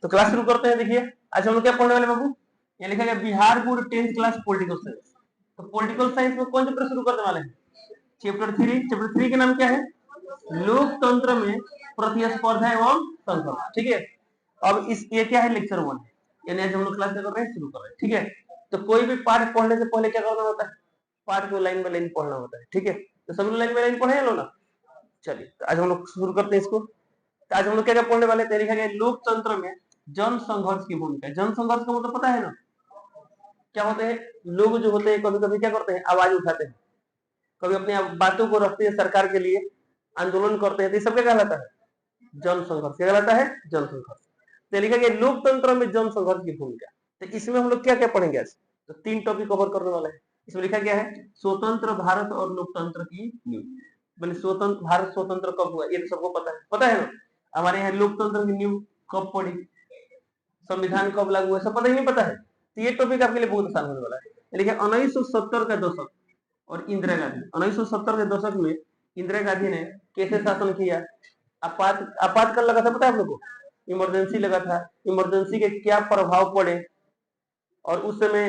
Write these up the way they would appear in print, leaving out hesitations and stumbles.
तो क्लास शुरू करते हैं। देखिए आज हम लोग क्या पढ़ने वाले बाबू, ये लिखा गया Bihar board 10th class political science. तो पॉलिटिकल साइंस में कौन चैप्टर शुरू करने वाले हैं? चैप्टर 3 के नाम क्या है? लोकतंत्र में प्रतिस्पर्धा एवं संघर्ष। ठीक है, अब इस ये क्या है? लेक्चर 1 है, यानी आज हम लोग क्लास क्या कर रहे हैं? शुरू कर रहे हैं। ठीक है, तो कोई भी पाठ पढ़ने से पहले क्या करना होता है? पाठ को लाइन बाय लाइन पढ़ना होता है। ठीक है, तो सभी लाइन बाय लाइन पढ़े लो ना। चलिए तो आज हम लोग शुरू करते हैं इसको। तो आज हम लोग क्या क्या पढ़ने वाले हैं? लिखा गया लोकतंत्र में जन संघर्ष की भूमिका। जन संघर्ष का मतलब पता है ना क्या होते हैं? लोग जो होते हैं कभी कभी क्या करते हैं? आवाज उठाते हैं, कभी अपनी बातों को रखते हैं सरकार के लिए, आंदोलन करते हैं, तो ये सब क्या कहलाता है? जन संघर्ष। क्या कहलाता है? जन संघर्ष। तो लिखा गया लोकतंत्र में जन संघर्ष की भूमिका। तो इसमें हम लोग क्या क्या पढ़ेंगे आज? तो 3 टॉपिक कवर करने वाले हैं। इसमें लिखा गया है स्वतंत्र भारत और लोकतंत्र की नींव। बोले स्वतंत्र भारत स्वतंत्र कब हुआ? ये तो सबको पता है ना। हमारे यहाँ लोकतंत्र की नींव कब पड़ी, संविधान कब लागू हुआ, सब पता ही नहीं पता है। तो ये टॉपिक आपके लिए बहुत आसान होने वाला है। देखिए 1970 का दशक और इंदिरा गांधी। 1970 के दशक में इंदिरा गांधी ने कैसे शासन किया? आपातकाल लगा था, पता है आप लोग को? इमरजेंसी लगा था। इमरजेंसी के क्या प्रभाव पड़े और उस समय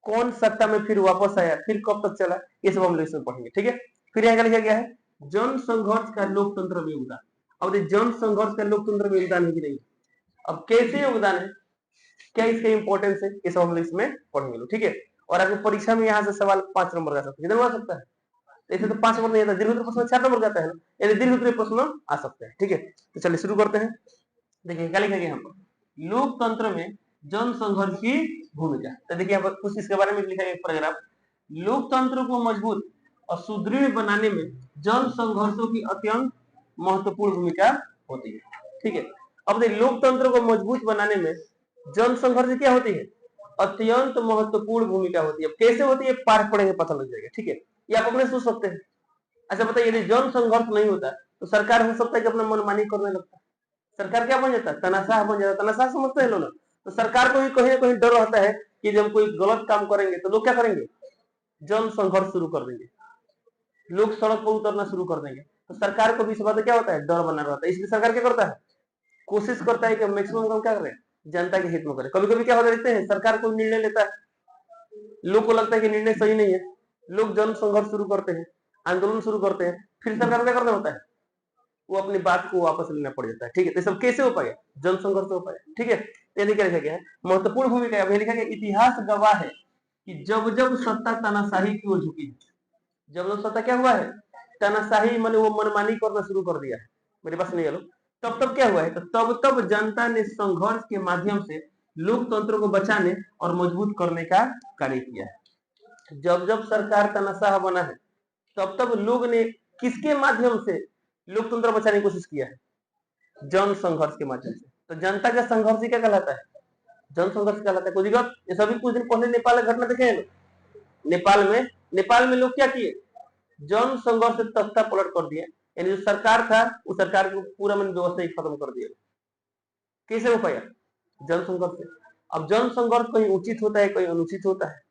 कौन सत्ता में फिर वापस आया, फिर कब तक चला, ये सब हम लोग इसमें पढ़ेंगे। ठीक है, फिर यहाँ लिखा गया है जन संघर्ष का लोकतंत्र में योगदान। अब जन संघर्ष का लोकतंत्र में योगदान है कि नहीं, अब कैसे योगदान है, क्या इसका इंपॉर्टेंस है, ये सब हम लोग इसमें पढ़ेंगे। ठीक है, और अगर परीक्षा में यहाँ से सवाल 5 नंबर का सकता है, कितना आ सकता है? ऐसे तो 5 नंबर नहीं आता, दीर्घ उत्तरीय प्रश्न 4 नंबर का आता है ना, यानी दीर्घ उत्तरीय प्रश्न आ सकते हैं। ठीक है, तो चलिए शुरू करते हैं। देखिए क्या लिखा गया यहाँ पर, लोकतंत्र में जन संघर्ष की भूमिका। तो देखिए यहाँ पर कुछ इसके बारे में लिखा गया पैराग्राफ। लोकतंत्र को मजबूत और सुदृढ़ बनाने में जन संघर्षों की अत्यंत महत्वपूर्ण भूमिका होती है। ठीक है, अब देखिए लोकतंत्र को मजबूत बनाने में जन संघर्ष क्या होती है? अत्यंत महत्वपूर्ण भूमिका होती है। कैसे होती है? पाठ पढ़ेंगे पता लग जाएगा। ठीक है, ये आप अपने सोच सकते हैं। अच्छा बताइए, यदि जन संघर्ष नहीं होता तो सरकार हो सकता है कि अपना मनमानी करने लगता, सरकार क्या बन जाता है? तनाशाह बन जाता। तनाशाह समझते हैं लोग ना, तो सरकार को भी कहीं ना कहीं डर रहता है कि जब कोई गलत काम करेंगे तो लोग क्या करेंगे? जन संघर्ष शुरू कर देंगे, लोग सड़क पर उतरना शुरू कर देंगे। तो सरकार को भी इस बात क्या होता है? डर बना रहता है। इसलिए सरकार क्या करता है? कोशिश करता है कि मैक्सिमम काम क्या करे? जनता के हित में करे। कभी कभी क्या होता देखते हैं, सरकार कोई निर्णय लेता है, लोग को लगता है कि निर्णय सही नहीं है, लोग जन संघर्ष शुरू करते हैं, आंदोलन शुरू करते हैं, फिर सरकार क्या करना होता है? वो अपनी बात को वापस लेना पड़ जाता है। ठीक है, तो सब कैसे हो पाएगा? जन संघर्ष हो पाएगा। ठीक है, ये क्या लिखा गया है? महत्वपूर्ण भूमिका है। लिखा गया इतिहास गवाह है कि जब जब सत्ता तानाशाही की ओर झुकी, जब जब सत्ता क्या हुआ है? तानाशाही माने वो मनमानी करना शुरू कर दिया है, मेरे पास नहीं है, तब तब क्या हुआ है? तो तब तब जनता ने संघर्ष के माध्यम से लोकतंत्र को बचाने और मजबूत करने का कार्य किया है। जब जब सरकार तानाशाह बना है तब तब लोग ने किसके माध्यम से लोकतंत्र बचाने की कोशिश किया है? जन संघर्ष के माध्यम से। तो जनता का संघर्ष ही क्या कहलाता है? जन संघर्ष कहलाता है। कुछ दिक्कत? ये सभी कुछ दिन पहले नेपाल का घटना देखे हैं लोग। नेपाल में लोग क्या किए? जन संघर्ष से तख्ता पलट कर दिया, यानी जो सरकार था उस सरकार को पूरा मन व्यवस्था ही खत्म कर दिया। कैसे हो पाया? जन संघर्ष से। अब जन संघर्ष कहीं उचित होता है, कहीं अनुचित होता है,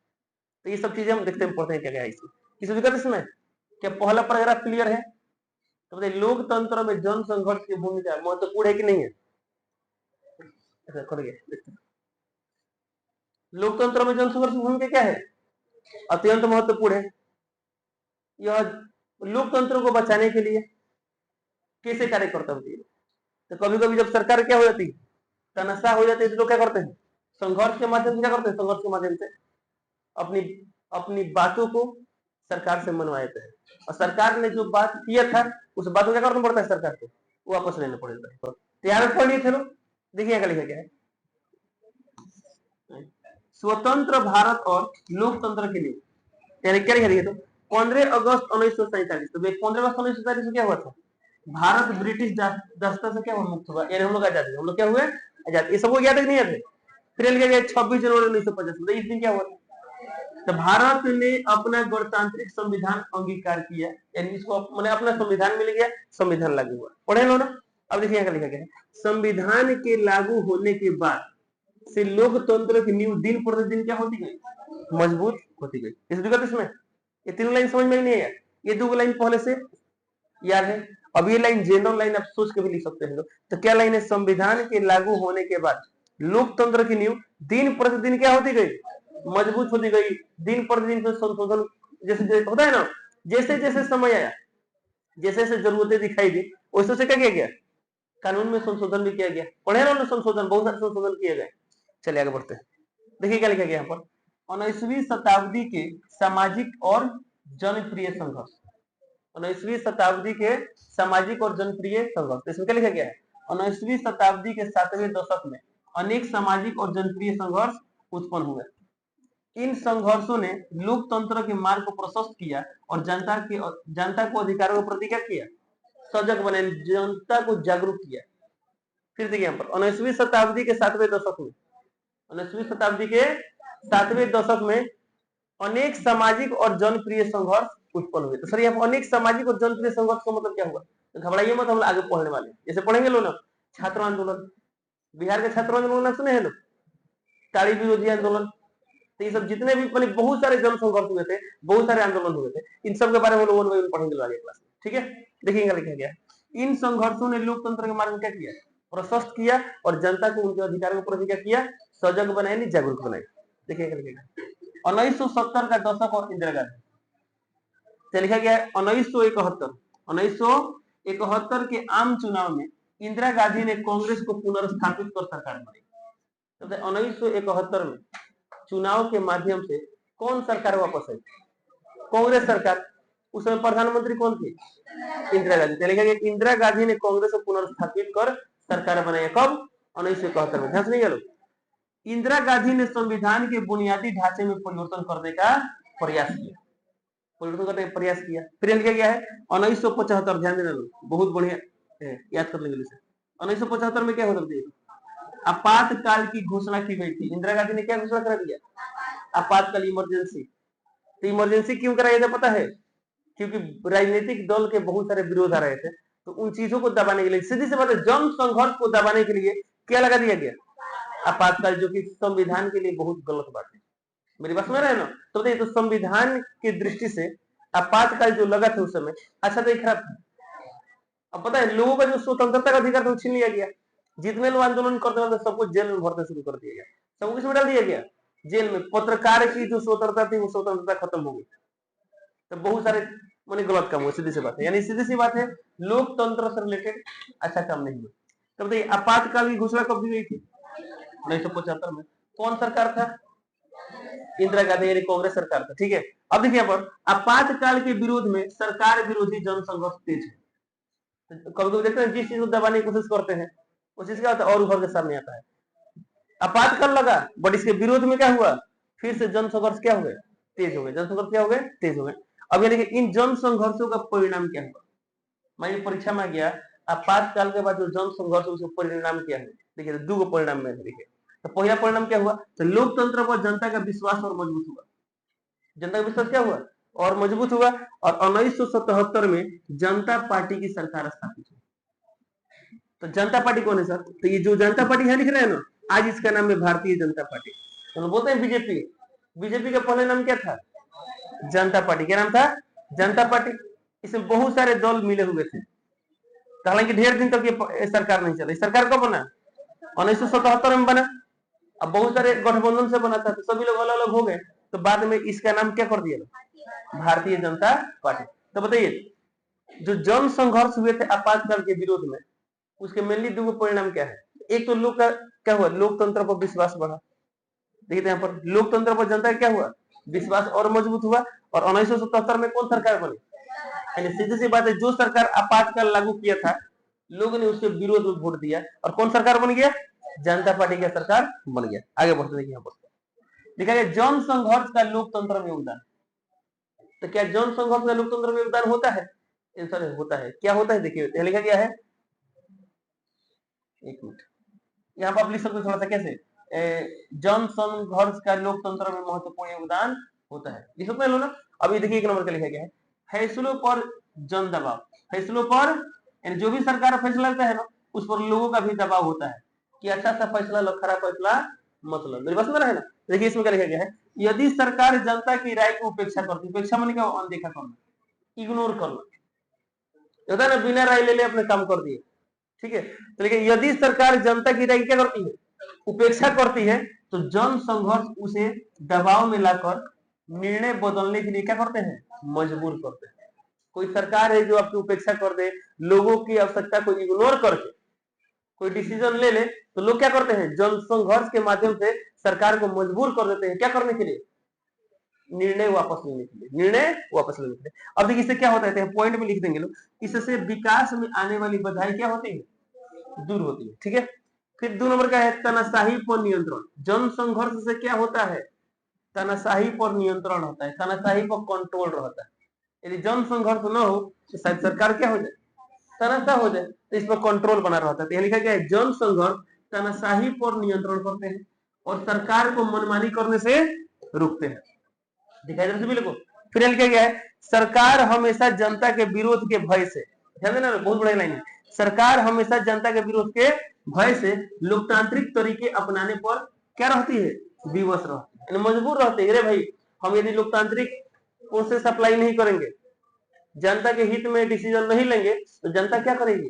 तो ये सब चीजें हम देखते हैं, पढ़ते हैं क्या क्या है इसमें। किसी दिक्कत इसमें? क्या पहला पैराग्राफ क्लियर है? तो बताइए लोकतंत्र में जन संघर्ष की भूमिका महत्वपूर्ण है कि नहीं है? लोकतंत्र में जन संघर्ष की भूमिका क्या है? अत्यंत महत्वपूर्ण है। यह लोकतंत्र को बचाने के लिए कैसे कार्य करता होती है? तो कभी कभी जब सरकार क्या हो जाती है? तनाशाह हो जाती है, तो लोग क्या करते हैं? संघर्ष के माध्यम से क्या करते हैं? संघर्ष के माध्यम से अपनी अपनी बातों को सरकार से मनवाते हैं, और सरकार ने जो बात किया था उस बात को क्या करना पड़ता है? सरकार को वापस लेना पड़ता है। तैयार पढ़ लिए थे लोग? देखिए क्या लिखा गया है, स्वतंत्र भारत और लोकतंत्र के लिए, यानी क्या लिखा गया? तो 15 अगस्त 1947, तो 15 अगस्त 1947 में क्या हुआ था? भारत ब्रिटिश दासता से क्या हुआ? मुक्त हुआ, यानी हम लोग आजाद। हम लोग क्या हुए? आजाद। ये सबको याद है नहीं याद है? फिर लिखा गया 26 जनवरी 1950, इस दिन क्या हुआ था? तो भारत ने अपना गणतांत्रिक संविधान अंगीकार किया, यानी इसको मैंने अपना संविधान मिल गया, संविधान लागू हुआ। पढ़े लो ना। अब देखिए क्या लिखा गया है, संविधान के लागू होने के बाद से लोकतंत्र की नींव दिन प्रतिदिन क्या होती गई? मजबूत होती गई। इस दिक्कत इसमें ये तीनों लाइन समझ में नहीं है, ये दो लाइन पहले से याद है। अब ये लाइन जनरल लाइन आप सोच के भी लिख सकते हैं। तो क्या लाइन है, संविधान के लागू होने के बाद लोकतंत्र की नींव दिन प्रतिदिन क्या होती गई, मजबूत होती गई। दिन प्रतिदिन संशोधन जैसे जैसे होता है ना, जैसे जैसे समय आया, जैसे जैसे जरूरतें दिखाई दी, वैसे से क्या किया गया, कानून में संशोधन भी किया गया। पढ़े ना संशोधन, बहुत सारे संशोधन किए गए। चलिए आगे बढ़ते हैं। देखिए क्या लिखा गया यहाँ पर, 19वीं शताब्दी के सामाजिक और जनप्रिय संघर्ष। 19वीं शताब्दी के सामाजिक और जनप्रिय संघर्ष, इसमें क्या लिखा गया है, 19वीं शताब्दी के 7वें दशक में अनेक सामाजिक और जनप्रिय संघर्ष उत्पन्न हुए। इन संघर्षों ने लोकतंत्र के मार्ग को प्रशस्त किया और जनता को अधिकारों के प्रति क्या किया, सजग बने, जनता को जागरूक किया। फिर देखिए यहाँ पर 19वीं शताब्दी के 7वें दशक में, 19वीं शताब्दी के 7वें दशक में अनेक सामाजिक और जनप्रिय संघर्ष उत्पन्न हुए। तो सर यहाँ पर अनेक सामाजिक और जनप्रिय संघर्ष का मतलब क्या हुआ, तो घबराइए मत, हम आगे पढ़ने वाले हैं। जैसे पढ़ेंगे लोग ना, छात्र आंदोलन, बिहार के छात्र आंदोलन सुने हैं लोग, ताड़ी विरोधी आंदोलन, तो ये सब जितने भी बहुत सारे जन संघर्ष हुए थे, बहुत सारे आंदोलन हुए थे, इन सब के बारे में लोगों ने पढ़ेंगे आगे क्लास में, ठीक है। देखिएगा लिखा गया, इन संघर्षों ने लोकतंत्र के मार्ग में क्या किया, प्रशस्त किया और जनता को उनके अधिकारों के प्रति क्या किया, सजग बनाए, नहीं जागरूक बनाए। देखिएगा लिखेगा 1970 का दशक और इंदिरा गांधी, लिखा गया है 1971 के आम चुनाव में इंदिरा गांधी ने कांग्रेस को पुनर्स्थापित कर सरकार बनाई। 1971 में चुनाव के माध्यम से कौन सरकार वापस आई, कांग्रेस सरकार। उस समय प्रधानमंत्री कौन थी, इंदिरा गांधी। लिखा गया इंदिरा गांधी ने कांग्रेस को पुनर्स्थापित कर सरकार बनाई, कब, 1971 में। ध्यान से नहीं गया, इंदिरा गांधी ने संविधान के बुनियादी ढांचे में परिवर्तन करने का प्रयास किया, परिवर्तन करने का प्रयास किया। फिर लिखा गया है 1975, ध्यान देना लोग, बहुत बढ़िया याद कर लेंगे। 1975 में क्या होता है, आपातकाल की घोषणा की गई थी। इंदिरा गांधी ने क्या घोषणा करा दिया, आपातकाल, इमरजेंसी। तो इमरजेंसी क्यों कराया था पता है, क्योंकि राजनीतिक दल के बहुत सारे विरोध आ रहे थे, तो उन चीजों को दबाने के लिए, सीधी सी बात है, जन संघर्ष को दबाने के लिए क्या लगा दिया गया, आपातकाल, जो कि संविधान के लिए बहुत गलत बात है। मेरी बात सुन रहे हैं ना, तो बताइए, तो संविधान की दृष्टि से आपातकाल जो लगा था उस समय, अच्छा तो खराब था। अब पता है, लोगों का जो स्वतंत्रता का अधिकार था छीन लिया गया। जितने लोग आंदोलन करते हैं सबको जेल में भरना शुरू कर दिया गया, सबको किसमें डाल दिया गया, जेल में। पत्रकार की जो स्वतंत्रता थी वो स्वतंत्रता खत्म हो गई, तो बहुत सारे मैंने गलत काम हुआ, सीधी सी बात है। यानी सीधी सी बात है, लोकतंत्र से रिलेटेड अच्छा काम नहीं हुआ। तो बताइए, आपातकाल की घोषणा कब दी गई थी, 1975 में। कौन सरकार था, इंदिरा गांधी, यानी कांग्रेस सरकार था, ठीक है। अब देखिए यहाँ पर, आपातकाल के विरोध में सरकार विरोधी जन संघर्ष तेज है। कभी कभी देखते हैं, जिस चीज को दबाने की कोशिश करते हैं उस चीज क्या होता है, और उभर के सामने आता है। आपातकाल लगा, बट इसके विरोध में क्या हुआ, फिर से जन संघर्ष क्या हो गए, तेज हो गए। जन संघर्ष क्या हो गए, तेज हो गए। अब यानी कि इन जन संघर्षों का परिणाम क्या हुआ, मैं परीक्षा में गया, आपातकाल के बाद जो जन संघर्ष उसका परिणाम क्या है, देखिए दो परिणाम में देखिए। तो पहला परिणाम क्या हुआ, तो लोकतंत्र पर जनता का विश्वास और मजबूत हुआ। जनता का विश्वास क्या हुआ, और मजबूत हुआ। और 1977 में जनता पार्टी की सरकार स्थापित हुई। तो जनता पार्टी कौन है सर, तो ये जो जनता पार्टी है लिख रहे हैं ना, आज इसका नाम है भारतीय जनता पार्टी। तो बोलते हैं बीजेपी, बीजेपी का पहले नाम क्या था, जनता पार्टी। क्या नाम था, जनता पार्टी। इसमें बहुत सारे दल मिले हुए थे, हालांकि ढेर दिन तक ये सरकार नहीं चली। सरकार कब बना, 1977 में बना। अब बहुत सारे गठबंधन से बना था, तो सभी लोग अलग अलग हो गए, तो बाद में इसका नाम क्या कर दिया, भारतीय जनता पार्टी। तो बताइए, जो जन संघर्ष हुए थे आपातकाल के विरोध में, उसके मेनली दो परिणाम क्या है। एक तो लोग का क्या हुआ, लोकतंत्र पर विश्वास बढ़ा। देखिए यहाँ पर, लोकतंत्र पर जनता का क्या हुआ, विश्वास और मजबूत हुआ। और 1977 में कौन सरकार बनी, यानी सीधी सी बात है, जो सरकार आपातकाल लागू किया था, लोगों ने उसके विरोध में वोट दिया, और कौन सरकार बन गया, जनता पार्टी का सरकार बन गया। आगे बढ़ते देखिए, यहाँ पर लिखा गया जन संघर्ष का लोकतंत्र में योगदान। तो क्या जन संघर्ष का लोकतंत्र में योगदान होता है, आंसर होता है। क्या होता है, देखिए लिखा गया है, एक मिनट, यहाँ पर आप लिख सकते थोड़ा सा कैसे, जन संघर्ष का लोकतंत्र में महत्वपूर्ण योगदान होता है, लिख सकते हैं ना। अभी देखिए 1 नंबर का लिखा गया है, फैसलों पर जन दबाव। फैसलों पर, यानी जो भी सरकार फैसला लेता है ना, उस पर लोगों का भी दबाव होता है कि अच्छा सा फैसला लो, खराब फैसला मतलब। मेरी बात में रहे ना। देखिए इसमें क्या लिखा गया है, यदि सरकार जनता की राय की उपेक्षा करती, उपेक्षा माने क्या, अनदेखा करना, इग्नोर करना। होता है ना, बिना राय ले ले अपने काम कर दिए, ठीक है। तो लेकिन यदि सरकार जनता की राय क्या करती है, उपेक्षा करती है, तो जन संघर्ष उसे दबाव में लाकर निर्णय बदलने के लिए क्या करते हैं, मजबूर करते हैं। कोई सरकार है जो आपकी उपेक्षा कर दे, लोगों की आवश्यकता को इग्नोर करके कोई डिसीजन ले ले, तो लोग क्या करते हैं, जन संघर्ष के माध्यम से सरकार को मजबूर कर देते हैं क्या करने के लिए, निर्णय वापस लेने के लिए, निर्णय वापस लेने के लिए। अब देखिए इससे क्या होता है, पॉइंट में लिख देंगे लोग, इससे विकास में आने वाली बाधाएं क्या होती है, दूर होती है, ठीक है। फिर 2 नंबर का है तानाशाही पर नियंत्रण। जन संघर्ष से क्या होता है, तानाशाही पर नियंत्रण होता है, तानाशाही पर कंट्रोल रहता है। यदि जन संघर्ष न हो तो शायद सरकार क्या हो जाए, तानाशाह हो जाए, तो इस पर कंट्रोल बना रहता है। तो लिखा गया है जन संघर्ष तानाशाही पर नियंत्रण करते हैं और सरकार को मनमानी करने से रोकते हैं। दिखाई दे सभी लोगों को। फिर लिखा गया है सरकार हमेशा जनता के विरोध के भय से, ध्यान देना बहुत बड़ी लाइन है, सरकार हमेशा जनता के विरोध के भय से लोकतांत्रिक तरीके अपनाने पर क्या रहती है, विवश रहती है, मजबूर रहते हैं। अरे भाई हम यदि लोकतांत्रिक प्रोसेस अप्लाई नहीं करेंगे, जनता के हित में डिसीजन नहीं लेंगे, तो जनता क्या करेगी,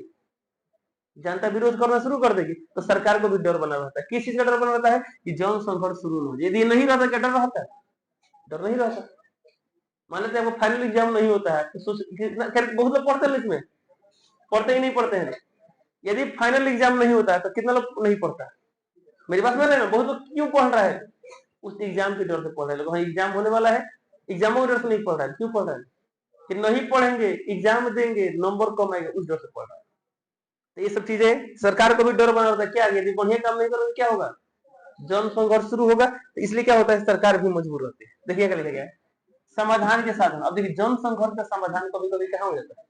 जनता विरोध करना शुरू कर देगी। तो सरकार को भी डर बना रहता है। किस चीज का डर बना रहता है कि जन संघर्ष शुरू हो जाए। यदि नहीं रहता क्या डर रहता है, डर नहीं रहता। मान लेते हैं आपको फाइनल एग्जाम नहीं होता है तो बहुत लोग पढ़ते हैं, इसमें पढ़ते ही नहीं पढ़ते हैं। यदि फाइनल एग्जाम नहीं होता है तो कितना लोग नहीं पढ़ता है, मेरी बात में बहुत लोग क्यों पढ़ रहा है, उस एग्जाम के डर से पढ़ रहे लोग। एग्जाम होने वाला है, एग्जामों के डर से नहीं पढ़ रहा है। क्यों पढ़ रहा है कि नहीं पढ़ेंगे एग्जाम देंगे नंबर कम आएगा, उस डर से पढ़ रहा है। तो ये सब चीजें सरकार को भी डर बना रहता है। क्या यदि बढ़िया काम नहीं करोगे क्या होगा, जन संघर्ष शुरू होगा। तो इसलिए क्या होता है, सरकार भी मजबूर रहती है। देखिए क्या लिखा गया है, समाधान के साधन। अब देखिए जन संघर्ष का समाधान कभी कभी कहाँ हो जाता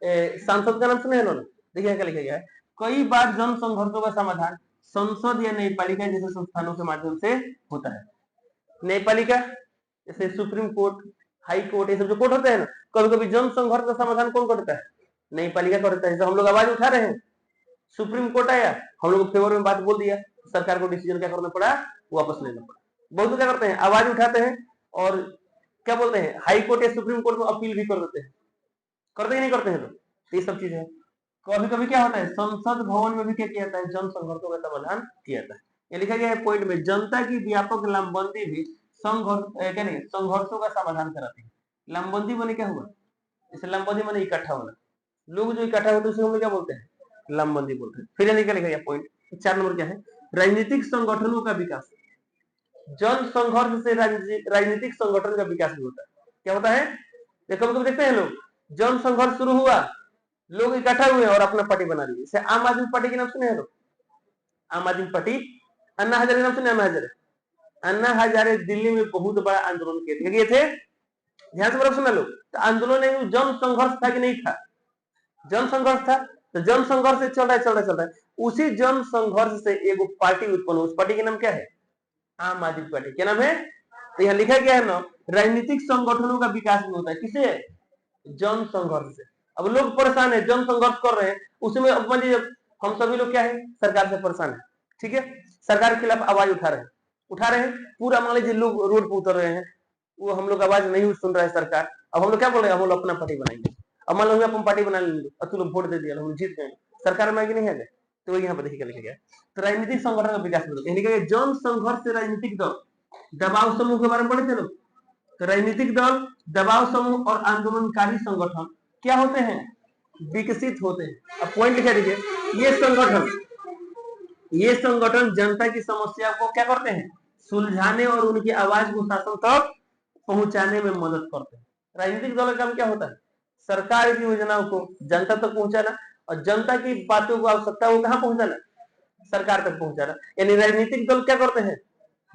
है, सांसद का नाम सुने लोग। देखिए क्या लिखा गया है, कई बार जन संघर्षों का समाधान संसद या न्यायपालिका जैसे संस्थानों के माध्यम से होता है। न्यायपालिका जैसे सुप्रीम कोर्ट, हाई कोर्ट, ये सब जो कोर्ट होते हैं ना, कभी कभी जन संघर्ष का समाधान कौन करता है, न्यायपालिका करता है। जैसे हम लोग आवाज उठा रहे हैं, सुप्रीम कोर्ट आया, हम लोग फेवर में बात बोल दिया, सरकार को डिसीजन क्या करना पड़ा, वापस लेना पड़ा। बहुत लोग क्या करते हैं, आवाज उठाते हैं और क्या बोलते हैं, हाई कोर्ट या सुप्रीम कोर्ट में अपील भी कर देते हैं। करते ही नहीं करते हैं लोग। तो ये सब चीजें कभी कभी क्या होता है, संसद भवन में भी क्या किया जाता है, जन संघर्षों का समाधान किया जाता है। ये लिखा गया है पॉइंट में, जनता की व्यापक लामबंदी भी संघर्षों का समाधान कराती है। लामबंदी बने क्या हुआ, जैसे लामबंदी बने इकट्ठा होना, लोग जो इकट्ठा होते हैं उसे हम लोग क्या बोलते हैं, लामबंदी बोलते हैं। फिर लिखा गया पॉइंट 4 नंबर क्या है, राजनीतिक संगठनों का विकास। जन संघर्ष से राजनीतिक संगठन का विकास भी होता है। क्या होता है, कभी कभी देखते हैं लोग, जन संघर्ष शुरू हुआ, लोग इकट्ठा हुए और अपना पार्टी बना ली। जैसे आम आदमी पार्टी के नाम सुने हैं लोग, आम आदमी पार्टी, अन्ना हजारे नाम सुने, अन्ना हजारे, अन्ना हजारे दिल्ली में बहुत बड़ा आंदोलन किए थे। ध्यान से सुना लोग, तो आंदोलन जन संघर्ष था कि नहीं था, जन संघर्ष था। तो जन संघर्ष से चल रहा है, उसी जन संघर्ष से एक पार्टी उत्पन्न, उस पार्टी का नाम क्या है, आम आदमी पार्टी। क्या नाम है, तो यहाँ लिखा गया है ना, राजनीतिक संगठनों का विकास भी होता है, किसे, जन संघर्ष से। अब लोग परेशान है, जन संघर्ष कर रहे हैं, उसमें अब मान लीजिए हम सभी लोग क्या है, सरकार से परेशान है, ठीक है, सरकार के खिलाफ आवाज उठा रहे हैं, पूरा मान लीजिए लोग रोड पर उतर रहे हैं, वो हम लोग आवाज नहीं सुन रहा है सरकार। अब हम लोग क्या बोल रहे हैं, हम लोग अपना पार्टी बनाएंगे। अब मान लो अपन पार्टी बना लेंगे और तुम लोग वोट दे दिया, हम जीत गए, सरकार में आगे नहीं आ गए। तो यहाँ पर देखिए क्या लिखा गया, तो राजनीतिक संगठन का विकास में जन संघर्ष से राजनीतिक दल, दबाव समूह के बारे में पढ़े थे लोग। तो राजनीतिक दल, दबाव समूह और आंदोलनकारी संगठन क्या होते हैं, विकसित होते हैं। अब पॉइंट लिखा दीजिए, ये संगठन जनता की समस्या को क्या करते हैं, सुलझाने और उनकी आवाज को शासन तक पहुंचाने में मदद करते हैं। राजनीतिक दल का काम क्या होता है, सरकार की योजनाओं को जनता तक पहुंचाना और जनता की बातों को, आवश्यकता को कहां पहुंचाना, सरकार तक पहुंचाना। यानी राजनीतिक दल क्या करते हैं,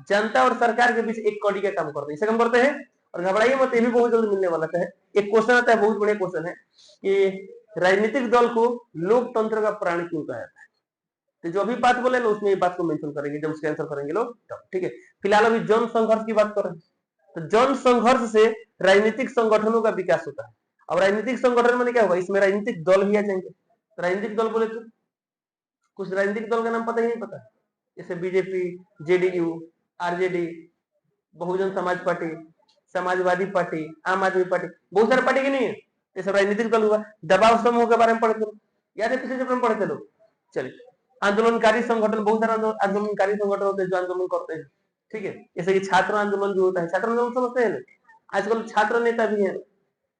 जनता और सरकार के बीच एक कड़ी का काम करते हैं, इसे काम करते हैं। और घबराइए मत, ये भी बहुत जल्द मिलने वाला है। एक क्वेश्चन आता है, बहुत बड़े क्वेश्चन है कि राजनीतिक दल को लोकतंत्र का प्राण क्यों कहा जाता है। तो जो भी बात बोले ना उसमें ये बात को मेंशन करेंगे, जब उसके आंसर करेंगे लोग तब, ठीक है। फिलहाल अभी जन संघर्ष की बात कर रहे हैं। तो जन संघर्ष से राजनीतिक संगठनों का विकास होता है। अब राजनीतिक संगठन में क्या होगा, इसमें राजनीतिक दल भी आ जाएंगे। तो राजनीतिक दल बोले तो कुछ राजनीतिक दल का नाम पता ही नहीं पता, जैसे BJP, JDU, RJD, Bahujan Samaj party, Samajwadi party, आम आदमी पार्टी, बहुत सारे पार्टी की नहीं है। ये सब राजनीतिक दल हुआ। दबाव समूह के बारे में पढ़े थे, याद है पिछले चैप्टर में पढ़े थे लोग। चलिए, आंदोलनकारी संगठन, बहुत सारे आंदोलनकारी संगठन होते हैं जो आंदोलन करते हैं, ठीक है। जैसे कि छात्र आंदोलन जो होता है, छात्र आंदोलन समझते हैं, आजकल छात्र नेता भी है।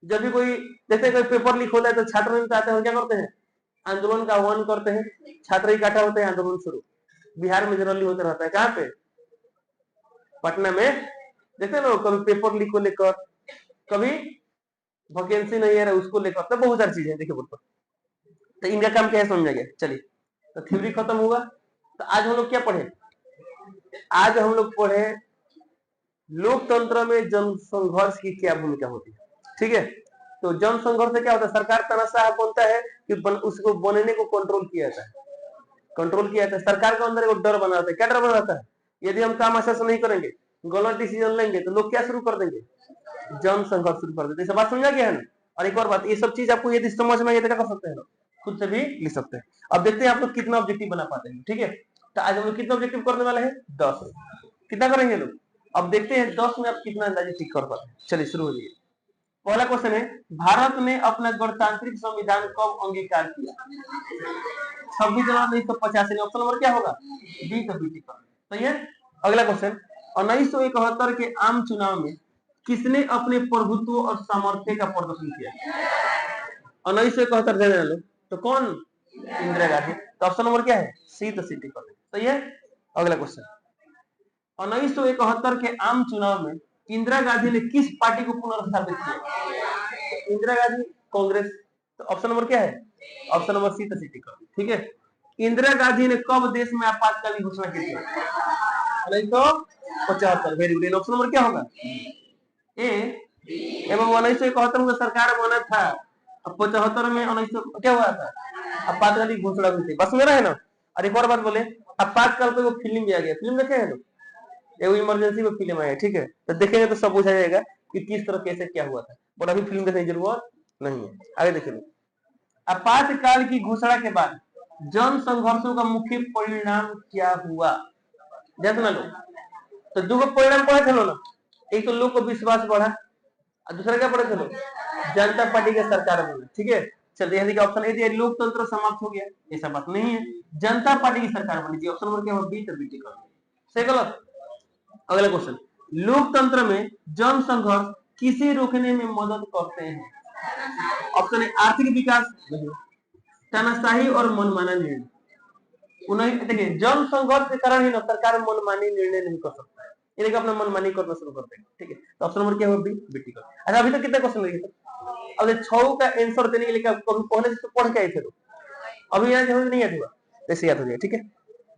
जब भी कोई जैसे कोई पेपर लीक होता है तो छात्र नेता आते हैं, क्या करते हैं, आंदोलन का आह्वान करते हैं, छात्र इकट्ठा होते हैं, आंदोलन शुरू। बिहार में जनरली होता रहता है, कहाँ पे, पटना में। देखते हैं लोग, कभी पेपर लीक को लेकर, कभी वैकेंसी नहीं है उसको लेकर, तो बहुत सारी चीजें देखिए बोल पर। तो इनका काम क्या है समझा गया। चलिए, तो थ्योरी खत्म हुआ। तो आज हम लोग क्या पढ़े, आज हम लोग पढ़े लोकतंत्र में जन संघर्ष की क्या भूमिका होती है, ठीक है। तो जन संघर्ष से क्या होता है, सरकार तानाशाह बनता है कि उसको बनने को कंट्रोल किया जाता है, कंट्रोल किया जाता है। सरकार के अंदर एक डर बना रहता है। क्या डर बना रहता है, यदि हम काम अच्छा से नहीं करेंगे, गलत डिसीजन लेंगे, तो लोग क्या शुरू कर देंगे, जन संघर्ष शुरू कर देते हैं। बात समझा गया है ना। और एक और बात, ये सब चीज आपको यदि समझ में आए तो क्या कर सकते हैं लोग, खुद से भी लिख सकते हैं। अब देखते हैं आप लोग कितना ऑब्जेक्टिव बना पाते हैं, ठीक है। तो आज हम लोग कितना ऑब्जेक्टिव करने वाले हैं, 10। कितना करेंगे लोग, अब देखते हैं 10 में आप कितना अंदाजे ठीक कर पाते हैं। चलिए शुरू हो जाइए। पहला क्वेश्चन है, भारत ने अपना गणतांत्रिक संविधान कब अंगीकार किया? 26 जनवरी 1985। ऑप्शन नंबर क्या होगा, बी। तो बी टिक कर सही है। अगला क्वेश्चन, 1971 के आम चुनाव में किसने अपने प्रभुत्व और सामर्थ्य का प्रदर्शन किया? 1971 जाने लो तो कौन, इंदिरा गांधी। तो ऑप्शन नंबर क्या है, सी। तो सी टिक कर सही है। अगला क्वेश्चन, 1971 के आम चुनाव में इंदिरा गांधी ने किस पार्टी को पुनर्स्थापित किया? इंदिरा गांधी कांग्रेस। तो ऑप्शन नंबर क्या है, ऑप्शन नंबर सी। तो सी टिक कर, ठीक है। इंदिरा गांधी ने कब देश में आपातकालीन घोषणा की थी? 1975। Very good. ऑप्शन नंबर क्या होगा, ए। एवं 1971 में सरकार बना था, अब 75 में 1900 क्या हुआ था, आपातकालीन घोषणा हुई थी। बस मेरा है ना। और एक और बात बोले, आपातकाल पे वो फिल्म भी आ गया, फिल्म देखे हैं लोग, एवं इमरजेंसी में फिल्म आया, ठीक है। तो देखेंगे तो सब पूछा जाएगा कि किस तरह कैसे क्या हुआ था, बट अभी फिल्म देखने की जरूरत नहीं है। आगे देखिए, आपातकाल की घोषणा के बाद जन संघर्षों का मुख्य परिणाम क्या हुआ, जैसे लो तो दो परिणाम पढ़े थे ना। एक तो लोग को विश्वास बढ़ा, और दूसरा क्या पढ़े थे लोग, जनता पार्टी के सरकार बने, ठीक है। चलिए यहाँ देखिए, ऑप्शन ए लोकतंत्र समाप्त हो गया, ऐसा बात नहीं है, जनता पार्टी की सरकार बनी थी। ऑप्शन नंबर क्या होगा, बी। तो बी टिक कर सही गलत। अगला क्वेश्चन, लोकतंत्र में जन संघर्ष किसे रोकने में मदद करते हैं? ऑप्शन ए आर्थिक विकास, तानाशाही और मनमाना निर्णय। उन्हें देखिए, जन संघर्ष के कारण ही ना सरकार मनमानी निर्णय नहीं कर सकता है, ये देखिए अपना मनमानी करना शुरू करते हैं, ठीक है। तो ऑप्शन नंबर क्या होगा, बी। बी टिक कर। अच्छा, अभी तक कितने क्वेश्चन लगे थे, अब 6 का आंसर देने के लिए कभी पहले से पढ़ के आए थे लोग, अभी यहाँ समझ नहीं आया, जैसे याद हो गया, ठीक है।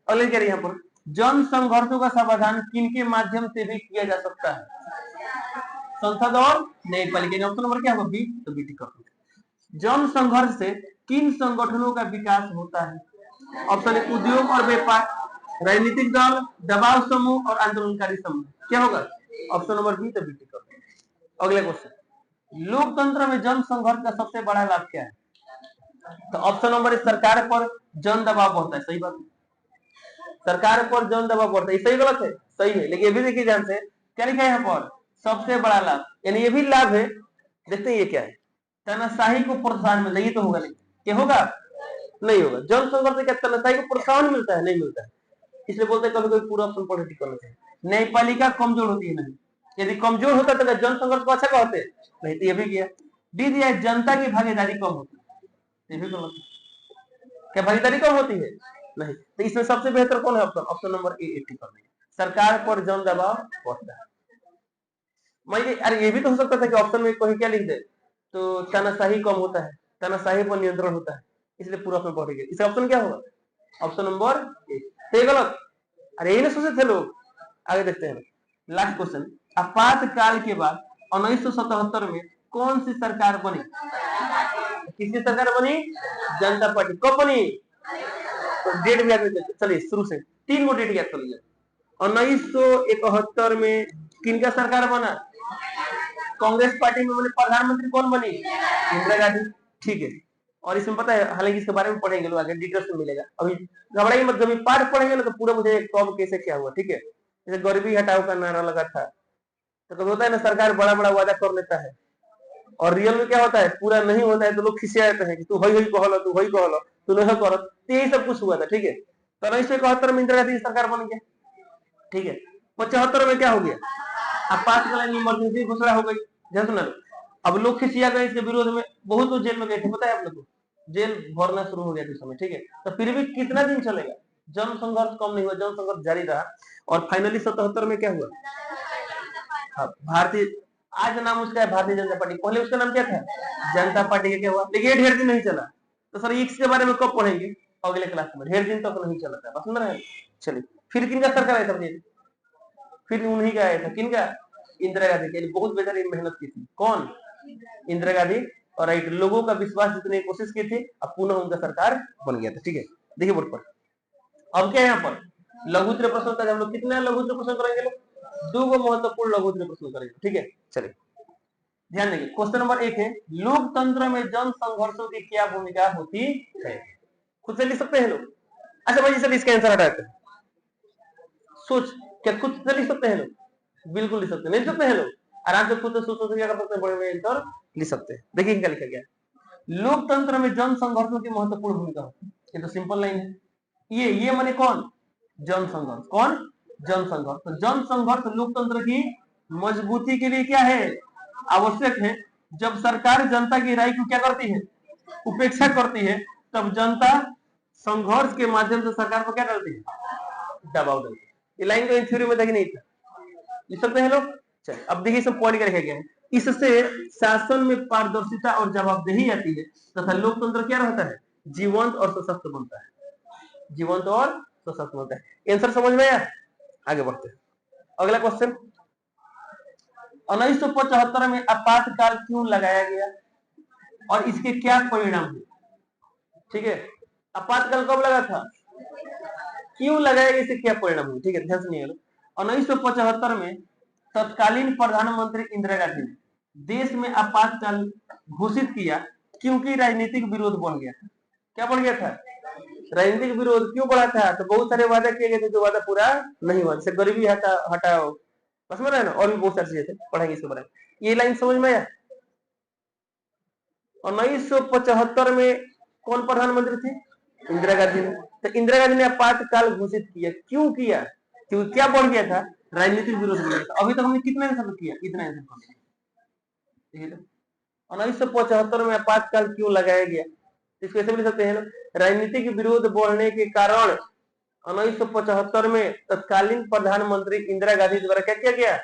अगले कह रही है यहाँ पर, जन संघर्षों का समाधान किनके माध्यम से भी किया जा सकता है? संसद और न्यायपालिका। ऑप्शन नंबर क्या होगा, बी। तो बी टिक कर। जन संघर्ष से किन संगठनों का विकास होता है? ऑप्शन ए उद्योग और व्यापार, राजनीतिक दल, दबाव समूह और आंदोलनकारी समूह। क्या होगा, ऑप्शन नंबर बी। तो बी टिक कर। अगला क्वेश्चन, लोकतंत्र में जन संघर्ष का सबसे बड़ा लाभ क्या है? तो ऑप्शन नंबर सरकार पर जन दबाव बढ़ता है, सही बात है, सरकार पर जन दबाव बढ़ता है, सही गलत है, सही है। लेकिन ये भी देखिए ध्यान से, क्या लिखा है यहाँ पर, सबसे बड़ा लाभ, यानी ये भी लाभ है। देखते हैं ये क्या है, तानाशाही को प्रोत्साहन मिलता है, ये तो होगा नहीं, क्या होगा, नहीं होगा। जन संघर्ष से क्या तानाशाही को प्रोत्साहन मिलता है, नहीं मिलता है, इसलिए बोलते हैं कभी कभी पूरा ऑप्शन पॉलिटिक करना चाहिए। न्यायपालिका कमजोर होती है, नहीं, यदि कमजोर होता तो जन संघर्ष को अच्छा कहते, नहीं तो ये भी किया। डी दिया है, जनता की भागीदारी कम होती है, ये भी गलत है, क्या भागीदारी कम होती है, नहीं। तो इसमें सबसे बेहतर कौन है ऑप्शन, ऑप्शन नंबर ए 80 करने, सरकार पर जन दबाव बढ़ता है। अरे ये भी तो हो सकता था कि ऑप्शन में कोई क्या लिख दे, तो तानाशाही कम होता है, तानाशाही पर नियंत्रण होता है, इसलिए पूरा ऑप्शन बढ़ गया। इसका ऑप्शन क्या होगा, ऑप्शन नंबर ए। तो गलत, अरे यही ना सोचे थे लोग। आगे देखते हैं, लास्ट क्वेश्चन, आपातकाल के बाद 1977 में कौन सी सरकार बनी? किसकी सरकार बनी, जनता पार्टी। कब बनी, तो डेट भी याद, चलिए शुरू से 3 गो डेट याद कर लीजिए। 1971 में किनका सरकार बना, कांग्रेस पार्टी में बने, प्रधानमंत्री कौन बनी, इंदिरा गांधी, ठीक है। और इसमें पता है, हालांकि इसके बारे में पढ़ेंगे लोग आगे, डिटेल्स में मिलेगा, अभी घबराइए मत, जब पाठ पढ़ेंगे ना तो पूरा मुझे कब कैसे क्या हुआ, ठीक है। जैसे गरीबी हटाओ का नारा लगा था, तो कभी होता है ना, सरकार बड़ा बड़ा वादा कर लेता है, और रियल में क्या होता है, पूरा नहीं होता है तो लोग खिसिया जाते हैं कि तू हई हई कहलो, तू हई कहलो, तू नहीं करो। तो यही सब कुछ हुआ था, ठीक है। तो 1971 में इंदिरा गांधी की सरकार बन गया, ठीक है। 75 में क्या हो गया, आपातकालीन इमरजेंसी घोषणा हो गई, ध्यान सुना। अब लोग खिसिया गए इसके विरोध में, बहुत लोग जेल में गए थे, पता है आप लोग को, जेल भरना शुरू हो गया उस समय, ठीक है। तो फिर भी कितना दिन चलेगा, जन संघर्ष कम नहीं हुआ, जन संघर्ष जारी रहा। और फाइनली 77 में क्या हुआ, भारतीय, आज नाम उसका है भारतीय जनता पार्टी, पहले उसका नाम क्या था, जनता पार्टी। का क्या हुआ, लेकिन ढेर दिन नहीं चला। तो सर इसके बारे में कब पढ़ेंगे, अगले क्लास में। ढेर दिन तक नहीं चला था, बस सुन रहे हैं। चलिए, फिर किनका सरकार आया था, फिर उन्हीं का आया था, किनका, इंदिरा गांधी के। बहुत बेहतरीन मेहनत की थी, कौन, इंदिरा गांधी। और राइट, लोगों का विश्वास जीतने की कोशिश की थी, अब पुनः उनका सरकार बन गया था, ठीक है। देखिए बोर्ड पर, अब क्या है यहाँ पर, लघुत्तरीय प्रश्न का हम लोग कितने लघुत्तरीय प्रश्न करेंगे लोग, 2 महत्वपूर्ण लघुत्तरीय प्रश्न करेंगे, ठीक है। चलिए ध्यान देंगे। क्वेश्चन नंबर 1 है, लोकतंत्र में जन संघर्षों की क्या भूमिका होती है, खुद से लिख सकते हैं लोग। अच्छा भाई, चलिए इसका आंसर हटाते हैं, सोच, क्या खुद से लिख सकते हैं लोग, बिल्कुल लिख सकते हैं, नहीं सकते हैं लोग, आराम से खुद से सोच क्या कर सकते हैं, बड़े बड़े आंसर लिख सकते हैं। देखिए इनका लिखा गया, लोकतंत्र में जन संघर्षों की महत्वपूर्ण भूमिका होती है। ये तो सिंपल लाइन है, ये माने कौन, जन संघर्ष, कौन, जन संघर्ष। तो जन संघर्ष लोकतंत्र की मजबूती के लिए क्या है, आवश्यक है। जब सरकार जनता की राय को क्या करती है, उपेक्षा करती है, तब जनता संघर्ष के माध्यम से सरकार को क्या करती है, दबाव डालती है। ये लाइन तो इन थ्योरी में देखी नहीं था, लिख सकते हैं लोग। चलिए अब देखिए सब पॉइंट क्या लिखा गया है, इससे शासन में पारदर्शिता और जवाबदेही आती है तथा लोकतंत्र क्या रहता है, जीवंत और सशक्त बनता है, जीवंत और सशक्त बनता है। आंसर समझ में आया, आगे बढ़ते हैं। अगला क्वेश्चन, 1975 में आपातकाल क्यों लगाया गया और इसके क्या परिणाम हुए, ठीक है। आपातकाल कब लगा था, क्यों लगाया गया, इससे क्या परिणाम हुए, ठीक है, ध्यान सुनिए। 1975 में तत्कालीन प्रधानमंत्री इंदिरा गांधी ने देश में आपातकाल घोषित किया, क्योंकि राजनीतिक विरोध बढ़ गया था। क्या बढ़ गया था, राजनीतिक विरोध क्यों बढ़ा था, तो बहुत सारे वादा किए गए थे जो वादा पूरा नहीं हुआ, जैसे गरीबी हटाओ, बस में ना, और भी बहुत सारी चीजें थे, पढ़ेंगे इसके बारे में। ये लाइन समझ में आया। 1975 में कौन प्रधानमंत्री थी, इंदिरा गांधी ने। तो इंदिरा गांधी ने आपातकाल घोषित किया, क्यों किया, क्योंकि क्या बढ़ गया था, राजनीतिक विरोध बढ़ गया था। अभी तक हमने कितना आंसर किया, इतना आंसर कर लिया। 1975 में आपातकाल क्यों लगाया गया, इसको ऐसे भी लिख सकते हैं, राजनीतिक विरोध बढ़ने के कारण 1975 में तत्कालीन प्रधानमंत्री इंदिरा गांधी द्वारा क्या किया गया,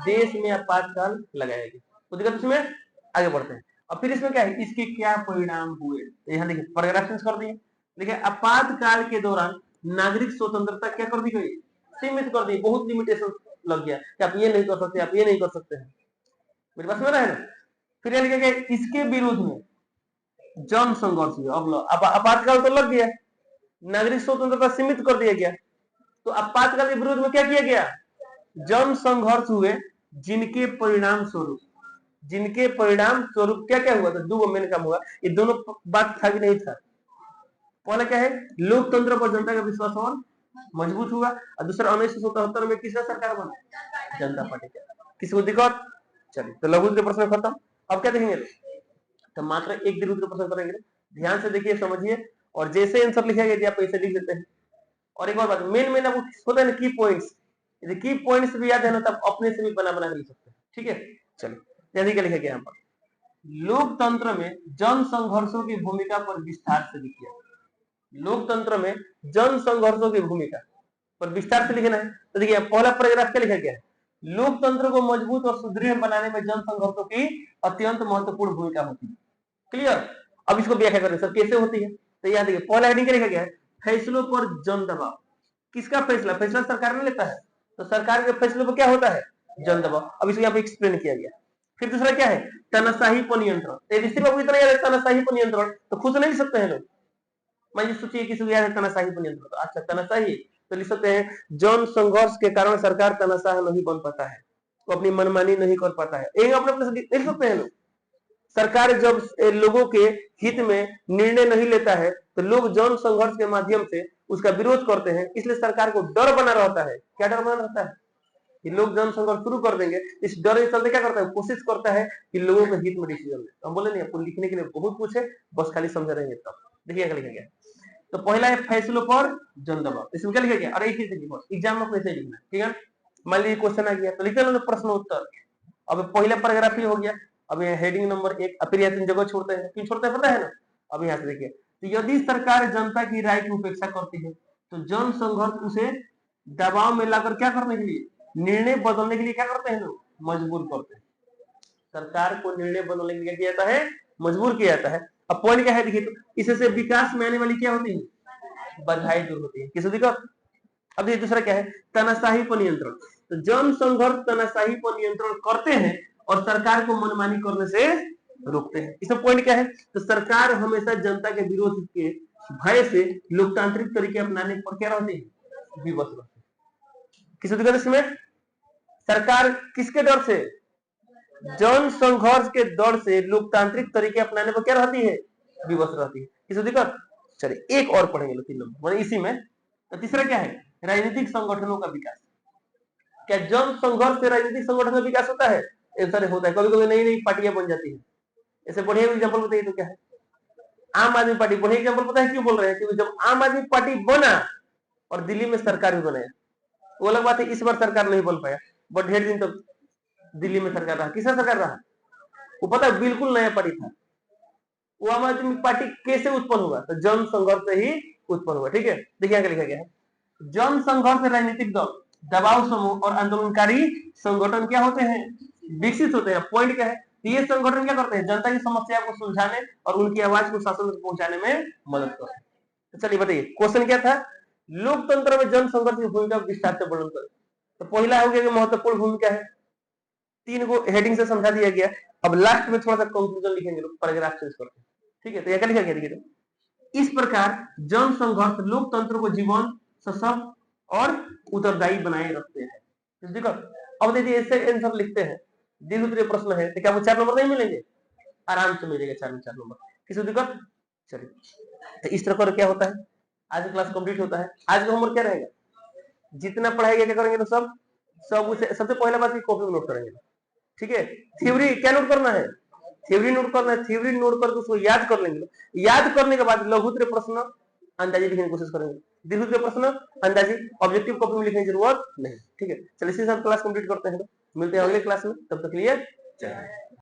देश में आपातकाल लगाया गया। तो दिक्कत इसमें, आगे बढ़ते हैं। और फिर इसमें क्या है, इसके क्या परिणाम हुए, तो यहाँ देखिए पैराग्राफ चेंज कर दिए। देखिए आपातकाल के दौरान नागरिक स्वतंत्रता क्या कर दी गई, सीमित कर दी, बहुत लिमिटेशन लग गया कि आप ये नहीं कर सकते, आप ये नहीं कर सकते हैं, मेरे पास में रहे ना। फिर यह लिखा गया इसके विरोध में जन संघर्ष हुआ। अब आपातकाल तो लग गया, नागरिक स्वतंत्रता सीमित कर दिया गया, तो आपातकाल के विरोध में क्या किया गया, जन संघर्ष हुए, जिनके परिणाम स्वरूप क्या क्या हुआ था, 2 मेन काम हुआ। ये दोनों बात था कि नहीं था, पहला क्या है, लोकतंत्र पर जनता का विश्वास और मजबूत हुआ, और दूसरा 1977 में किसका सरकार बना, जनता पार्टी का। किसी को दिक्कत, चलिए तो लघु के प्रश्न खत्म। अब क्या देखेंगे, तो मात्र एक दीर्घ प्रश्न करेंगे, ध्यान से देखिए समझिए, और जैसे आंसर लिखा गया आप ऐसे लिख देते हैं। और एक और बात, मेन आपको होता है ना की पॉइंट्स, यदि की पॉइंट्स भी याद है ना तब अपने से भी बना के लिख सकते हैं, ठीक है। चलिए जल्दी क्या लिखा गया यहाँ पर, लोकतंत्र में जन संघर्षों की भूमिका पर विस्तार से लिखिए। लोकतंत्र में जन संघर्षों की भूमिका पर विस्तार से लिखना है। तो देखिए पहला पैराग्राफ क्या लिखा गया है, लोकतंत्र को मजबूत और सुदृढ़ बनाने में जन संघर्षों की अत्यंत महत्वपूर्ण भूमिका होती है। क्लियर, अब इसको व्याख्या करें सर कैसे होती है। तो यहाँ देखिए पहला हेडिंग क्या लिखा गया है, फैसलों पर जन दबाव। किसका फैसला, फैसला सरकार ने लेता है, तो सरकार के फैसलों पर क्या होता है, जन दबाव। अब इसको यहाँ पे एक्सप्लेन किया गया। फिर दूसरा क्या है, तानाशाही पर नियंत्रण। सिर्फ आपको इतना याद है तानाशाही पर नियंत्रण, तो खुद नहीं लिख सकते हैं लोग। मैं सोचिए किसी को याद है तानाशाही पर नियंत्रण, अच्छा तानाशाही तो लिख सकते हैं, जन संघर्ष के कारण सरकार तानाशाह नहीं बन पाता है, वो अपनी मनमानी नहीं कर पाता है, एक अपने लिख सकते हैं लोग। सरकार जब लोगों के हित में निर्णय नहीं लेता है तो लोग जन संघर्ष के माध्यम से उसका विरोध करते हैं, इसलिए सरकार को डर बना रहता है। क्या डर बना रहता है, कि लोग जन संघर्ष शुरू कर देंगे, इस डर के चलते क्या करता है, कोशिश करता है कि लोगों के हित में डिसीजन ले। हम बोले नहीं, आपको लिखने के लिए बहुत कुछ है, बस खाली समझ रहेंगे तब। देखिए क्या लिखा गया। तो पहला है फैसलों पर जन दबाव, इसमें क्या लिखा गया, और एक चीज देखिए बस एग्जाम में कैसे लिखना है, ठीक है। मान लीजिए क्वेश्चन आ गया तो लिख लो प्रश्न उत्तर। अब पहला पैराग्राफ ही हो गया। अब ये हेडिंग नंबर 1, फिर यहाँ 3 जगह छोड़ते हैं, क्यों छोड़ते हैं पता है ना। अब यहाँ से देखिए, तो यदि सरकार जनता की राय की उपेक्षा करती है तो जन संघर्ष उसे दबाव में लाकर क्या करने के लिए, निर्णय बदलने के लिए क्या करते हैं लोग, मजबूर करते हैं। सरकार को निर्णय बदलने के लिए किया जाता है, मजबूर किया जाता है। अब पॉइंट क्या है देखिए, तो इससे विकास में आने वाली क्या होती है, बाधाएं दूर होती है। किसी दिक्कत। अब ये दूसरा क्या है, तानाशाही पर नियंत्रण। तो जन संघर्ष तानाशाही पर नियंत्रण करते हैं और सरकार को मनमानी करने से रोकते हैं। इसमें पॉइंट क्या है, तो सरकार हमेशा जनता के विरोध के भय से लोकतांत्रिक तरीके अपनाने पर क्या रहती है, विवश रहती है। किसी दिक्कत इसमें, सरकार किसके डर से, जन संघर्ष के डर से लोकतांत्रिक तरीके अपनाने पर क्या रहती है, विवश रहती है। किसी दिक्कत। चलिए एक और पढ़ेंगे लोग 3 नंबर इसी में। तो तीसरा क्या है, राजनीतिक संगठनों का विकास। क्या जन संघर्ष से राजनीतिक संगठन का विकास होता है, ऐसा होता है। कभी कभी नई नई पार्टियां बन जाती है। ऐसे बढ़िया एग्जाम्पल बताइए तो क्या है, आम आदमी पार्टी। बढ़िया एग्जाम्पल पता है क्यों बोल रहे हैं, क्योंकि जब आम आदमी पार्टी बना और दिल्ली में सरकार भी बनाया, वो अलग बात है इस बार सरकार नहीं बन पाया, बट ढेर दिन तक दिल्ली में सरकार रहा। किसका सरकार रहा, वो पता है बिल्कुल नया पार्टी था। वो आम आदमी पार्टी कैसे उत्पन्न हुआ, तो जन संघर्ष से ही उत्पन्न हुआ। ठीक है, देखिए क्या लिखा गया है, जन संघर्ष राजनीतिक दल, दबाव समूह और आंदोलनकारी संगठन क्या होते हैं, विकसित होते हैं। पॉइंट क्या है, ये संगठन क्या करते हैं, जनता की समस्या को सुलझाने और उनकी आवाज को शासन तक पहुंचाने में मदद करते हैं। तो चलिए बताइए क्वेश्चन क्या था, लोकतंत्र में जन संघर्ष की भूमिका विस्तार से वर्णन करें। तो पहला हो गया कि महत्वपूर्ण भूमिका है, 3 को हेडिंग से समझा दिया गया। अब लास्ट में थोड़ा सा कंक्लूजन लिखेंगे लोग, पैराग्राफ चेंज करके। ठीक है, तो यह क्या लिखा गया देखिए, इस प्रकार जन संघर्ष लोकतंत्र को जीवन, सशक्त और उत्तरदायी बनाए रखते हैं। देखो अब देखिए ऐसे आंसर लिखते हैं, दीर्घ प्रश्न है तो क्या वो 4 नंबर नहीं मिलेंगे, आराम से मिलेगा 4 में 4 नंबर, किसी दिक्कत। चलिए तो इस तरह कर क्या होता है, आज का क्लास कंप्लीट होता है। आज का होमवर्क क्या रहेगा, जितना पढ़ाएगा क्या करेंगे तो सब उसे सबसे पहला बात कॉपी में नोट करेंगे। ठीक है, थ्योरी क्या नोट करना है, थ्योरी नोट करना है। थ्योरी नोट करके उसको याद कर लेंगे। याद करने के बाद लघुत्र प्रश्न अंदाजी लिखने की कोशिश करेंगे, दीर्घ प्रश्न अंदाजी, ऑब्जेक्टिव कॉपी में लिखने की जरूरत नहीं। ठीक है, चलिए इसी साथ क्लास कंप्लीट करते हैं, मिलते हैं अगले क्लास में, तब तक के लिए जय हिंद।